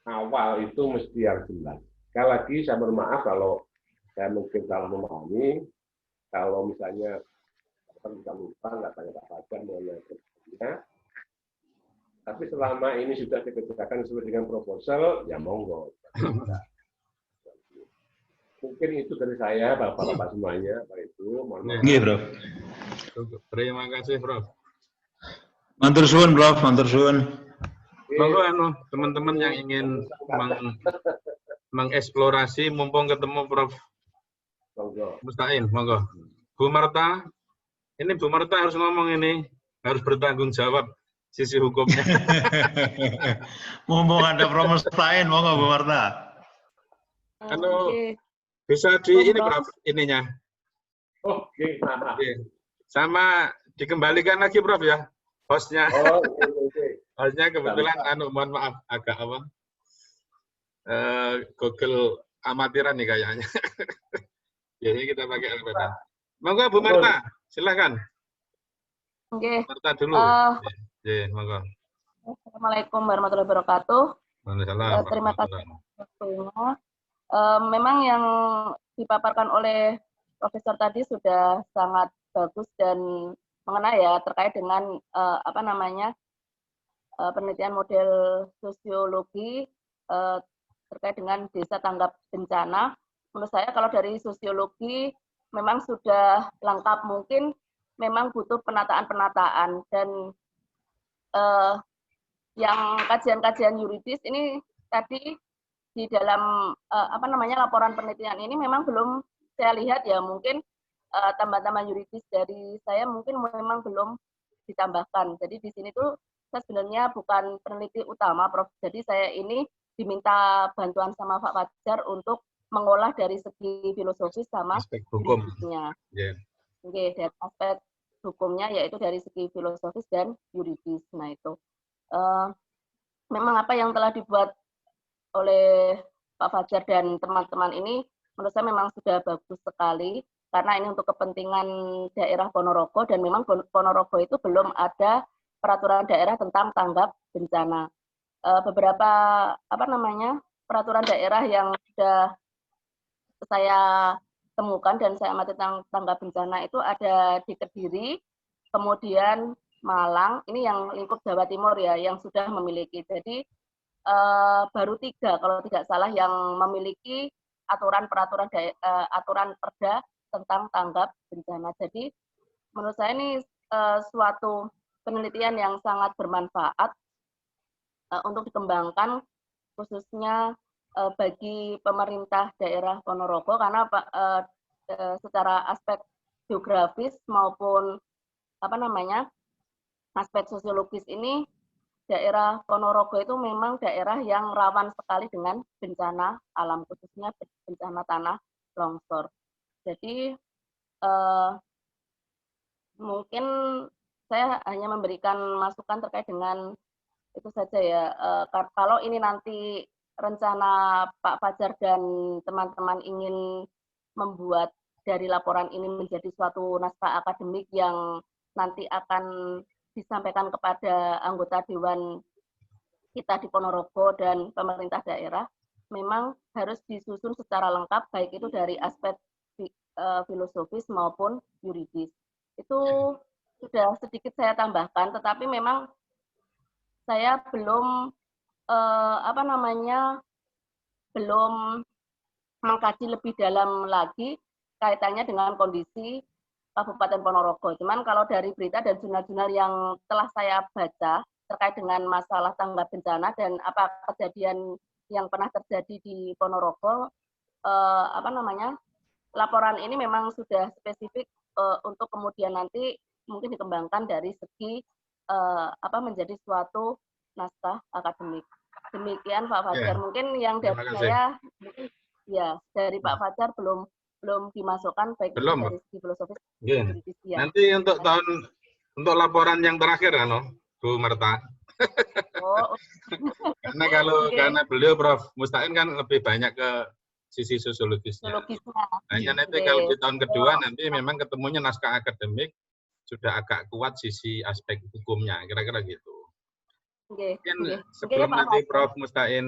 awal itu mesti harus jelas. Sekali lagi saya mohon maaf kalau saya mungkin salah memahami. Kalau misalnya kan bisa lupa, nggak tanya Pak Fajar mengenai proposalnya. Tapi selama ini sudah dikerjakan sesuai dengan proposal, ya monggo. Mungkin itu dari saya, Bapak-Bapak semuanya, Pak Ibu. Mohon maaf. Nggih, Bro. Terima kasih, Prof. Matur suwun, Prof. Matur suwun. Monggo teman-teman yang ingin mengeksplorasi mumpung ketemu Prof. Monggo. Mustain, monggo. Bu Marta, ini Bu Marta harus ngomong ini, harus bertanggung jawab sisi hukumnya. Mumpung ada Prof. Mustain, monggo Bu Marta. Anu, bisa di ini Prof, ininya. Oke, nah. Sama dikembalikan lagi Prof ya, hostnya. Oh, oke. Hostnya kebetulan, mohon maaf, agak apa, Google amatiran nih kayaknya. Jadi kita pakai iPad. Monggo Bu Marta, silakan. Oke. Marta dulu. Monggo. Assalamualaikum warahmatullahi wabarakatuh. Waalaikumsalam. Terima kasih waktunya. Memang yang dipaparkan oleh Profesor tadi sudah sangat bagus dan mengena ya terkait dengan penelitian model sosiologi terkait dengan desa tanggap bencana. Menurut saya kalau dari sosiologi memang sudah lengkap, mungkin memang butuh penataan-penataan dan yang kajian-kajian yuridis ini tadi di dalam laporan penelitian ini memang belum saya lihat ya, mungkin tambahan-tambahan yuridis dari saya mungkin memang belum ditambahkan. Jadi di sini tuh saya sebenarnya bukan peneliti utama, Prof. Jadi saya ini diminta bantuan sama Pak Fajar untuk mengolah dari segi filosofis sama aspek hukum. Yuridisnya. Yeah. Oke, dari aspek hukumnya yaitu dari segi filosofis dan yuridis. Nah itu memang apa yang telah dibuat oleh Pak Fajar dan teman-teman ini menurut saya memang sudah bagus sekali karena ini untuk kepentingan daerah Ponorogo dan memang Ponorogo itu belum ada peraturan daerah tentang tanggap bencana. Beberapa peraturan daerah yang sudah saya temukan dan saya amati tentang tanggap bencana itu ada di Kediri, kemudian Malang, ini yang lingkup Jawa Timur ya, yang sudah memiliki. Jadi baru 3 kalau tidak salah yang memiliki aturan perda tentang tanggap bencana. Jadi menurut saya ini suatu penelitian yang sangat bermanfaat untuk dikembangkan khususnya bagi pemerintah daerah Ponorogo karena secara aspek geografis maupun aspek sosiologis ini daerah Ponorogo itu memang daerah yang rawan sekali dengan bencana alam, khususnya bencana tanah longsor. Jadi mungkin saya hanya memberikan masukan terkait dengan itu saja ya. Kalau ini nanti rencana Pak Fajar dan teman-teman ingin membuat dari laporan ini menjadi suatu naskah akademik yang nanti akan disampaikan kepada anggota Dewan kita di Ponorogo dan pemerintah daerah, memang harus disusun secara lengkap, baik itu dari aspek filosofis maupun yuridis. Itu sudah sedikit saya tambahkan, tetapi memang saya belum belum mengkaji lebih dalam lagi kaitannya dengan kondisi Kabupaten Ponorogo. Cuman kalau dari berita dan jurnal-jurnal yang telah saya baca terkait dengan masalah tanggap bencana dan apa kejadian yang pernah terjadi di Ponorogo, laporan ini memang sudah spesifik untuk kemudian nanti mungkin dikembangkan dari segi menjadi suatu naskah akademik. Demikian Pak Fajar. Mungkin yang dari saya, mungkin ya dari Pak Fajar belum dimasukkan baik belum dari segi filosofis. Yeah. Nanti untuk laporan yang terakhir Bu Marta. Oh. Karena karena beliau Prof Mustain kan lebih banyak ke sisi sosiologisnya. Hanya nanti kalau di tahun kedua nanti memang ketemunya naskah akademik sudah agak kuat sisi aspek hukumnya, kira-kira gitu. Mungkin sebelum nanti Prof Mustain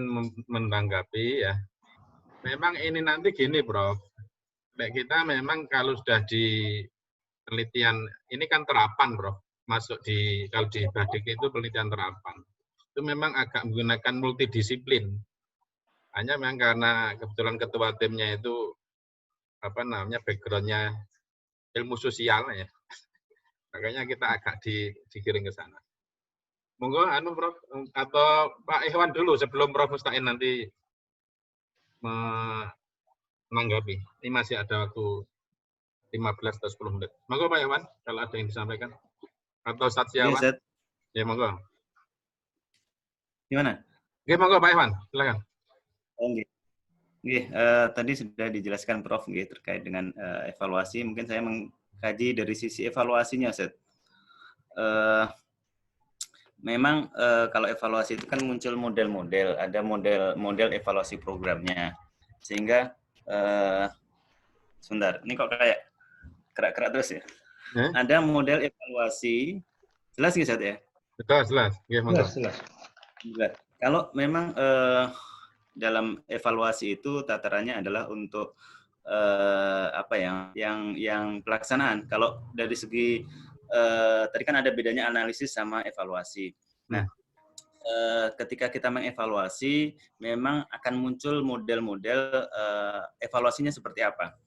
menanggapi ya. Memang ini nanti gini Prof. Kita memang kalau sudah penelitian ini kan terapan, Bro. Masuk di kalau di Badik itu penelitian terapan. Itu memang agak menggunakan multidisiplin. Hanya memang karena kebetulan ketua timnya itu apa namanya backgroundnya ilmu sosial ya. Makanya kita agak digiring ke sana. Monggo anu Prof atau Pak Ikhwan dulu sebelum Prof Mustain nanti menanggapi. Ini masih ada waktu 15 atau 10 menit. Monggo Pak Ikhwan kalau ada yang disampaikan. Atau Satsiawan. Iya, ya monggo. Gimana? Oke, monggo Pak Ikhwan, silakan. Tadi sudah dijelaskan Prof terkait dengan evaluasi. Mungkin saya mengkaji dari sisi evaluasinya, Set. Memang kalau evaluasi itu kan muncul model-model, ada model evaluasi programnya. Sehingga sebentar, ini kok kayak kerak-kerak terus ya? Ada model evaluasi, jelas nggak Set ya? Betul, jelas. Ya, jelas. Kalau memang dalam evaluasi itu tatarannya adalah untuk apa yang pelaksanaan. Kalau dari segi tadi kan ada bedanya analisis sama evaluasi. Nah, ketika kita mengevaluasi, memang akan muncul model-model evaluasinya seperti apa.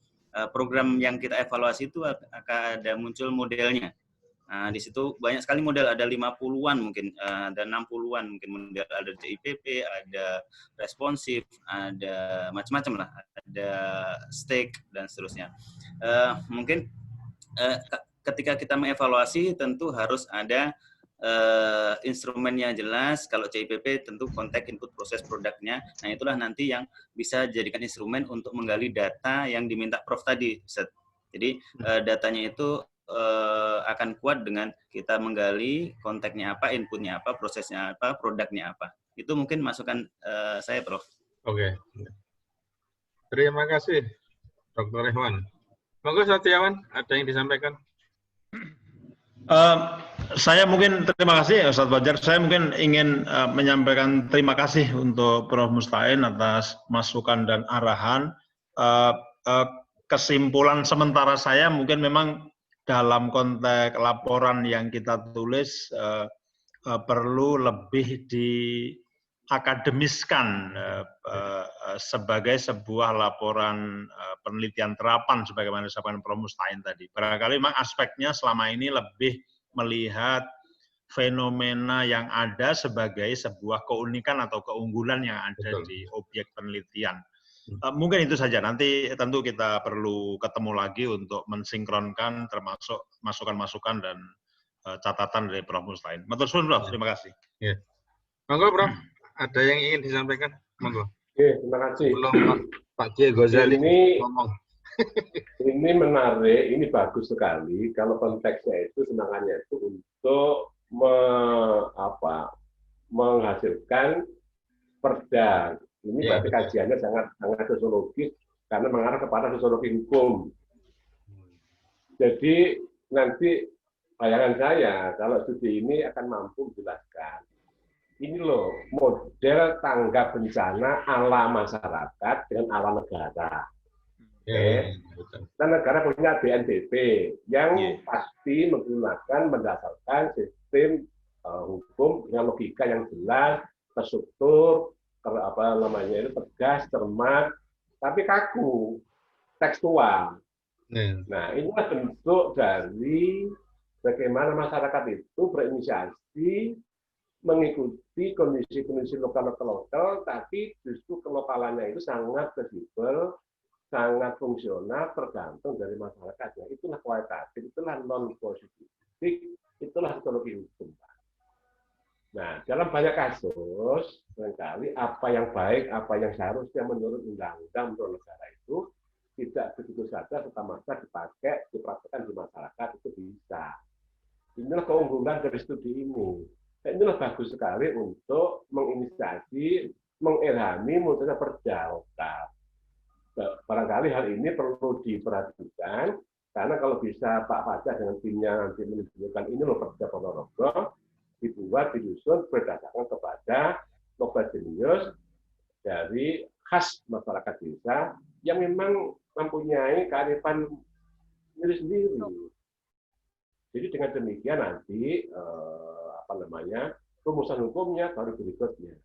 Program yang kita evaluasi itu akan ada muncul modelnya. Nah, di situ banyak sekali model, ada 50-an mungkin, ada 60-an mungkin model, ada CIPP, ada responsif, ada macam-macam lah, ada stake dan seterusnya. Mungkin ketika kita mengevaluasi tentu harus ada instrumennya jelas. Kalau CIPP tentu konteks input proses produknya. Nah, itulah nanti yang bisa dijadikan instrumen untuk menggali data yang diminta Prof tadi, Set. Jadi datanya itu akan kuat dengan kita menggali konteksnya apa, inputnya apa, prosesnya apa, produknya apa. Itu mungkin masukan saya, Prof. Oke. Terima kasih, Dr. Ikhwan. Monggo Satriawan, ada yang disampaikan? Saya mungkin terima kasih Ustadz Fajar. Saya mungkin ingin menyampaikan terima kasih untuk Prof Mustain atas masukan dan arahan. Kesimpulan sementara saya mungkin memang dalam konteks laporan yang kita tulis perlu lebih diakademiskan sebagai sebuah laporan penelitian terapan sebagaimana disampaikan Prof Mustain tadi. Barangkali memang aspeknya selama ini lebih melihat fenomena yang ada sebagai sebuah keunikan atau keunggulan yang ada di objek penelitian. Mungkin itu saja, nanti tentu kita perlu ketemu lagi untuk mensinkronkan termasuk masukan-masukan dan catatan dari Prof Mustain. Matur suwun Prof, terima kasih. Ya. Monggo Prof, ada yang ingin disampaikan? Monggo. Oke, terima kasih. Belum Pak Kiai Ghazali ngomong. Ini menarik, ini bagus sekali. Kalau konteksnya itu semangatnya itu untuk menghasilkan perda. Ini berarti kajiannya sangat sosiologis karena mengarah kepada sosiologi hukum. Jadi nanti bayangan saya kalau studi ini akan mampu menjelaskan. Ini loh model tanggap bencana ala masyarakat dengan ala negara. Dan negara punya BNPB yang pasti mendasarkan sistem hukum dengan logika yang jelas, terstruktur, tegas, cermat, tapi kaku, tekstual. Nah, inilah bentuk dari bagaimana masyarakat itu berinisiasi mengikuti kondisi-kondisi lokal, tapi justru kelokalannya itu sangat kredibel, sangat fungsional, tergantung dari masyarakatnya. Itulah kualitatif, itulah non-positif, itulah psikologi hukum. Nah, dalam banyak kasus, seringkali apa yang baik, apa yang seharusnya menurut undang-undang menurut negara itu tidak begitu saja serta-merta dipakai, dipraktekkan di masyarakat, itu bisa. Inilah keunggulan dari studi ini. Dan inilah bagus sekali untuk menginisiasi, mengilhami munculnya perda lokal. Barangkali hal ini perlu diperhatikan, karena kalau bisa Pak Fajar dengan timnya nanti menunjukkan ini loh perda Ponorogo, dibuat, disusun berdasarkan kepada local genius dari khas masyarakat desa yang memang mempunyai kearifan sendiri. Jadi dengan demikian nanti rumusan hukumnya baru berikutnya.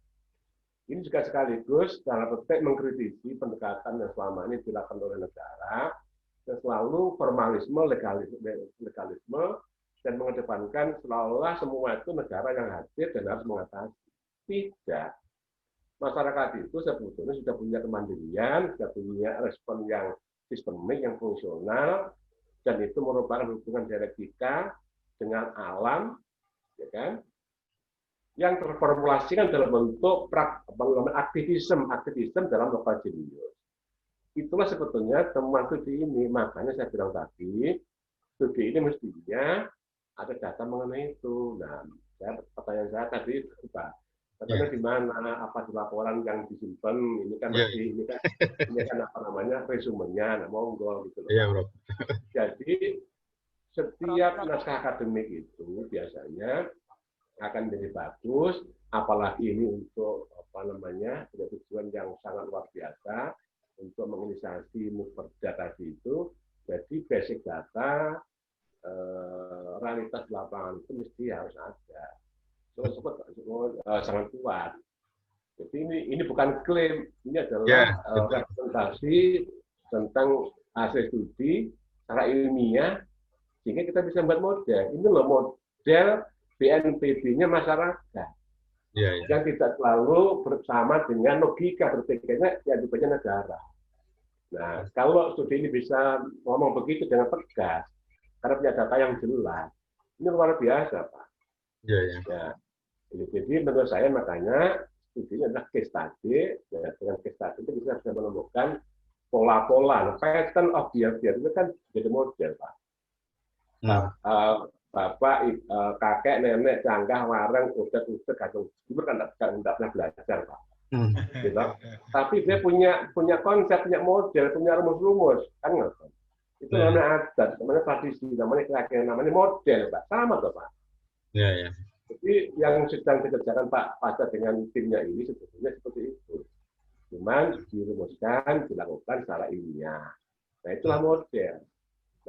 Ini juga sekaligus dalam petik mengkritisi pendekatan yang selama ini dilakukan oleh negara yang selalu formalisme, legalisme dan mengedepankan seolah-olah semua itu negara yang hadir dan harus mengatasi. Tidak. Masyarakat itu sebetulnya sudah punya kemandirian, sudah punya respon yang sistemik, yang fungsional, dan itu merupakan hubungan dialektika dengan alam, ya kan? Yang terformulasikan dalam bentuk aktivisme dalam lokal jenius. Itulah sebetulnya temuan studi ini. Makanya saya bilang tadi, studi ini mestinya ada data mengenai itu. Nah, pertanyaan saya tadi, Pak, katanya di mana, apa di laporan yang disimpan, ini kan masih, ini kan apa namanya, resumenya, nah, monggo gitu loh. Iya, Bro. Jadi setiap naskah akademik itu biasanya akan menjadi bagus, apalagi ini untuk apa namanya, punya tujuan yang sangat luar biasa untuk menginisiasi Muperda tadi itu. Jadi basic data, realitas lapangan itu mesti harus ada. Sangat kuat. Jadi ini bukan klaim, ini adalah representasi tentang hasil studi secara ilmiah, sehingga kita bisa membuat model. Ini loh model BNPB-nya masyarakat, yang tidak selalu bersama dengan logika berpikirnya yang dipunya negara. Nah, kalau studi ini bisa ngomong begitu dengan tegas, karena punya data yang jelas, ini luar biasa, Pak. Ya, jadi menurut saya makanya studi ini adalah case study, ya, dengan case study itu bisa menemukan pola-pola, pattern of behavior itu kan jadi model, Pak. Bapak, kakek, nenek, canggah, wareng, udet, gadung, itu kan tidak pernah belajar, Pak. Gitu. Tapi dia punya konsep, punya model, punya rumus-rumus, kan nggak? Itu namanya adat, namanya tradisi, namanya keyakinan, namanya model, Pak. Sama tuh, Pak. Jadi yang sedang dikerjakan Pak Fajar dengan timnya ini sebetulnya seperti itu. Cuman dirumuskan, dilakukan secara ilmiah. Nah, itulah model.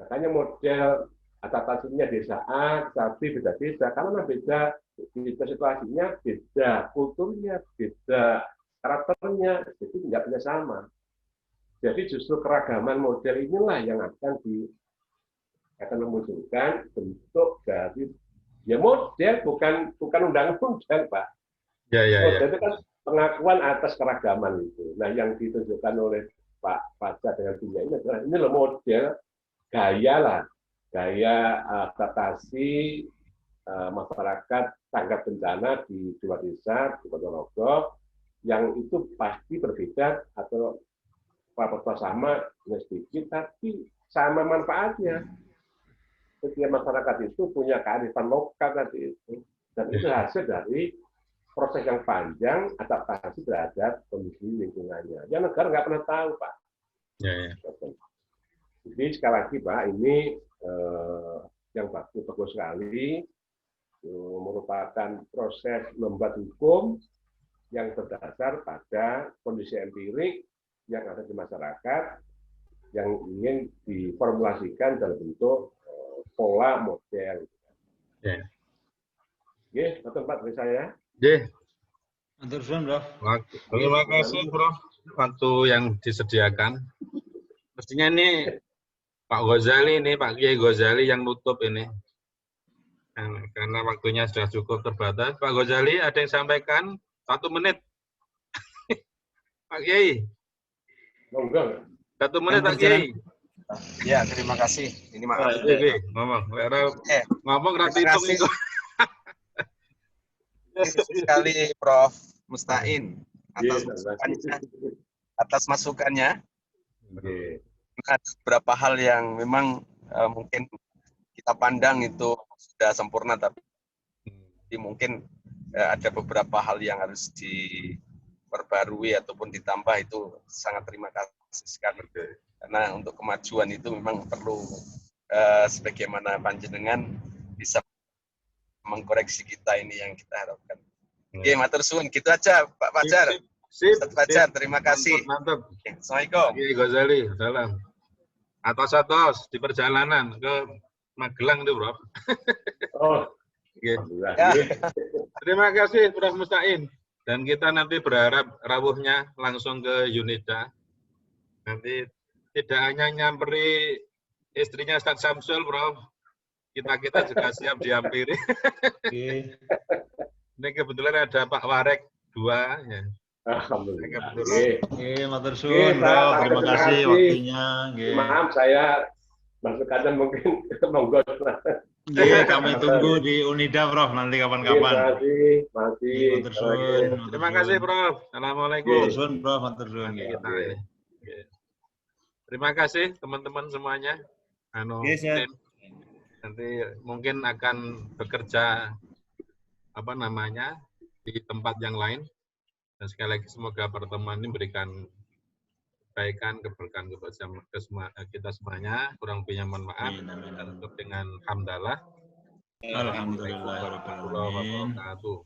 Makanya model adaptasinya desa A, tapi beda-beda. Karena beda situasinya, beda kulturnya, beda karakternya, jadi tidak bisa sama. Jadi justru keragaman model inilah yang akan memunculkan bentuk dari model, bukan undang-undang, Pak. Model itu kan pengakuan atas keragaman itu. Nah, yang ditunjukkan oleh Pak Fajar dengan timnya ini adalah ini loh model gaya adaptasi masyarakat tanggap bencana di dua desa di Ponorogo yang itu pasti berbeda atau apa sama sedikit tapi sama manfaatnya. Setiap masyarakat itu punya kearifan lokal tadi itu, dan itu hasil dari proses yang panjang adaptasi terhadap kondisi lingkungannya. Yang negara nggak pernah tahu, Pak. Jadi sekali lagi, Pak, ini yang bagus sekali, merupakan proses membuat hukum yang berdasar pada kondisi empirik yang ada di masyarakat yang ingin diformulasikan dalam bentuk pola model. Oke, Pak, dari saya. Terima kasih, Bro, waktu yang disediakan. Mestinya ini Pak Ghazali ini, Pak Kiai Ghazali yang nutup ini. Karena waktunya sudah cukup terbatas. Pak Ghazali, ada yang sampaikan? 1 menit. Pak Kiai. 1 menit, Pak Kiai. Ya, terima kasih. Ini maaf. Ngomong rati hitung itu. Sekali Prof. Mustain atas masukannya. Ada beberapa hal yang memang mungkin kita pandang itu sudah sempurna, tapi mungkin ada beberapa hal yang harus diperbarui ataupun ditambah. Itu sangat terima kasih sekali. Karena untuk kemajuan itu memang perlu sebagaimana panjenengan bisa mengkoreksi kita ini yang kita harapkan. Oke, matur suwun. Gitu aja, Pak Fajar. Ustaz Fajar, terima kasih. Mantap. Assalamualaikum. Oke, Ghazali, salam. Atos di perjalanan ke Magelang tuh, Prof. Oh, Oke. alhamdulillah. Ya. Terima kasih Prof. Mustain. Dan kita nanti berharap rawuhnya langsung ke Yunida. Nanti tidak hanya nyamperi istrinya Ustaz Samsul, Prof. Kita juga siap dihampiri. Oke. Ini kebetulan ada Pak Warek 2. Ya. Alhamdulillah. Oke, matur suwun, Prof. Terima kasih waktunya. Nggih. Maaf saya masuk kadang mungkin monggo. Nggih, kami tunggu di Unida, Prof, nanti kapan-kapan. Masih. Matur suwun. Terima kasih, Prof. Assalamualaikum. Matur suwun, Prof. Matur suwun. Nanti Nggih. kita ini. Oke. Terima kasih teman-teman semuanya. Oke, siap. Nanti mungkin akan bekerja di tempat yang lain. Dan sekali lagi semoga pertemuan ini memberikan kebaikan, keberkahan kepada kita semuanya. Kurang lebihnya mohon maaf. Dan tutup dengan hamdalah. Alhamdulillah. Warahmatullahi wabarakatuh.